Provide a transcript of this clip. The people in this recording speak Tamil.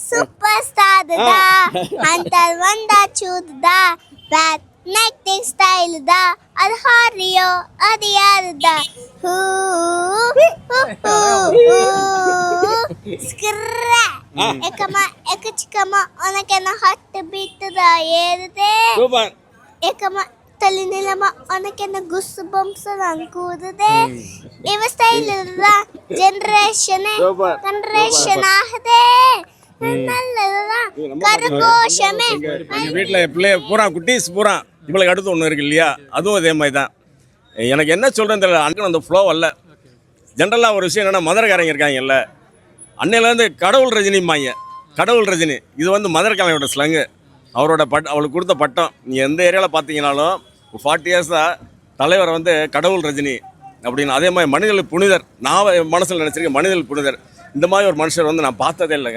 சூப்பர் ஸ்டார் தா அந்த வந்தா சூதுதா பேக் நெக்டிங் ஸ்டைல் தா அது ஹாரியோ அது யாருதா ஹூ ஸ்கிர்ர ஏக்கமா ஏக்கச்சிக்கமா உனக்கு என்ன ஹார்ட் பீட் தா ஏறுதே சூப்பர். ஏக்கமா தள்ளி நிலமா உனக்கு என்ன குஸ் பம்ப்ஸ் தான் கூதுதே இவ ஸ்டைல் தான் ஜெனரேஷனே சூப்பர். ஜெனரேஷன் ஆகுதே நல்லதுதான் கரகோஷமே எங்கள் வீட்டில் பிள்ளைய பூரா குட்டீஸ் பூரா இவளுக்கு அடுத்து ஒன்று இருக்கு இல்லையா, அதுவும் அதே மாதிரி தான். எனக்கு என்ன சொல்கிறேன்னு தெரியல, அன்றைக்கு அந்த ஃப்ளோ வரல. ஜென்ரலாக ஒரு விஷயம் என்னென்னா, மதுரைக்காரங்க இருக்காங்கல்ல, அன்னையிலேருந்து கடவுள் ரஜினிம்பாங்க. கடவுள் ரஜினி இது வந்து மதுரைக்காரங்களோட ஸ்லங்கு. அவரோட அவளுக்கு கொடுத்த பட்டம். நீங்கள் எந்த ஏரியாவில் பார்த்தீங்கன்னாலும் 40 இயர்ஸாக தலைவர் வந்து கடவுள் ரஜினி அப்படின்னு. அதே மாதிரி மனிதர்கள் புனிதர். நான் மனசில் நினச்சிருக்கேன் மனிதர்கள் புனிதர். இந்த மாதிரி ஒரு மனுஷர் வந்து நான் பார்த்ததே இல்லைங்க.